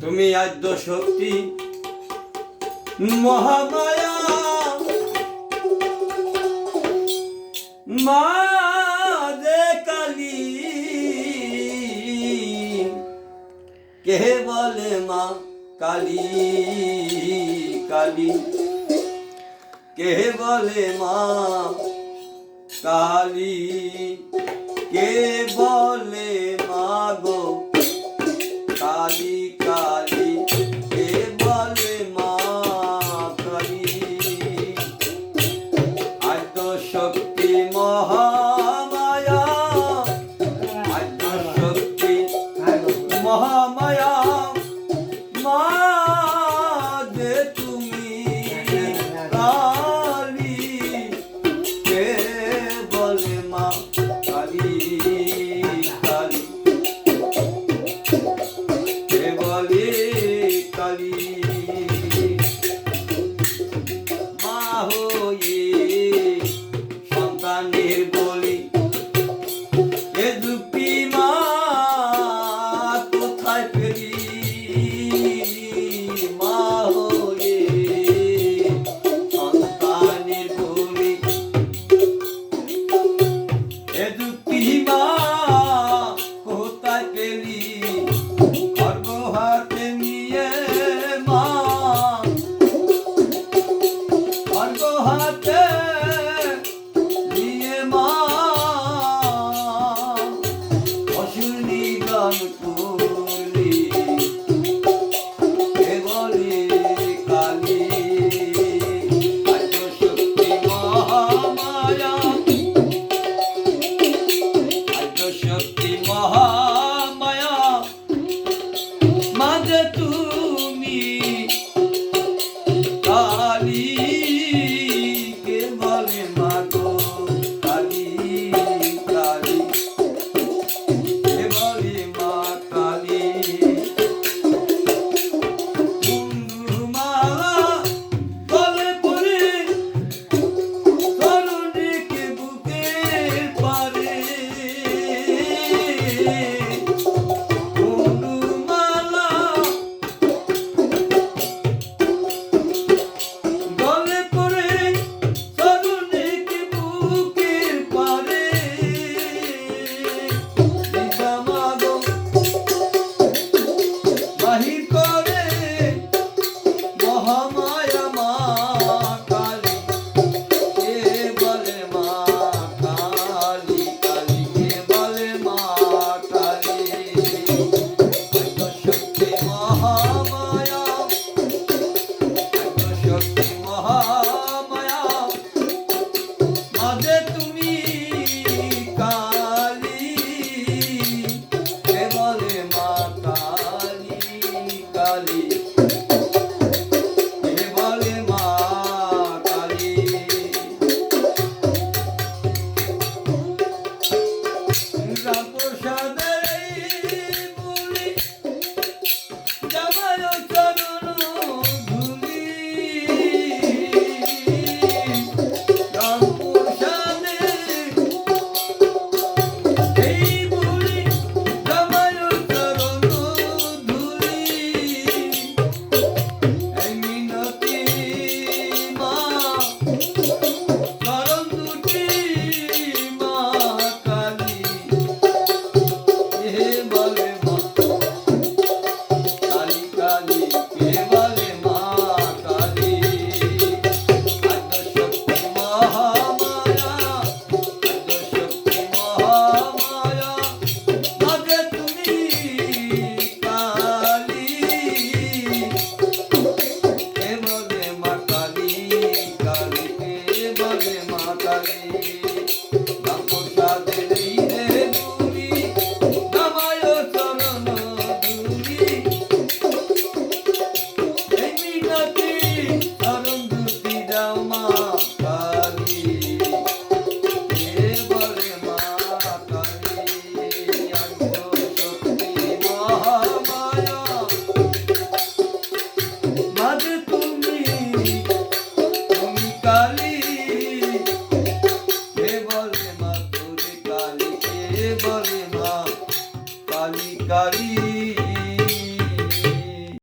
তুমি আদ্য শক্তি মহামায়া মা দে কালী কে বলে মা কালী কালী কে বলে মা কালী কে বলে মা গো কালী কালী কে বলে মা কালী আদ্য শক্তি মহামায়া আদ্য শক্তি মহামায়া মা যে তুমি কালী কে বলে মা কালী কালী কে বলে কালী মা হয়ে সন্তানের বলি এ দুঃখী মা কোথায় ফেরি মা হয়ে সন্তানের বলি এ দুঃখী মা কোথায় ফেরি গর্ভ হাতে নিয়ে মা গর্ভ হাতে নিয়ে মা অসুর নিধন করলি কে বলে কালী আদ্য শক্তি মহামায়া আদ্য শক্তি মহামায়া মাঝে তুমি কালী কে বলে মা গো কালী কালী কে বলে মা কালী কুন্দুমালা গলে পড়ে তরুণীকে বুকের পারে কুন্দুমালা গলে পড়ে তরুণীকে বুকের পারে মাগো বাহির করে মহামায়া মা কালী কে বলে মা কালী কালী কে বলে মা কালী আদ্য শক্তি মহামায়া আদ্য শক্তি মহামায়া মাঝে তুমি কালী কে বলে মা কালী কালী কে বলে মা কালী রামপ্রসাদের এই বলি জামাই চরণ ধুলি রামপ্রসাদের এই বলি জামাই চরণ ধুলি এই মিনতি মা চরণ দুটি মা কালী কে বলে মা কালী কালী কে বলে মা কালী আদ্য শক্তি মহামায়া আদ্য শক্তি মহামায়া মাঝে তুমি কালী কে বলে মা কালী কালী কে বলে মা কালী রামপ্রসাদের এই রে তুমি জামাই চরণ ধুলি এই মিনতি চরণ দুটি দাও মা কালী কে বলে মা কালী আদ্য শক্তি মহামায়া মাঝে তুমি কালী বলে মা কালী কালী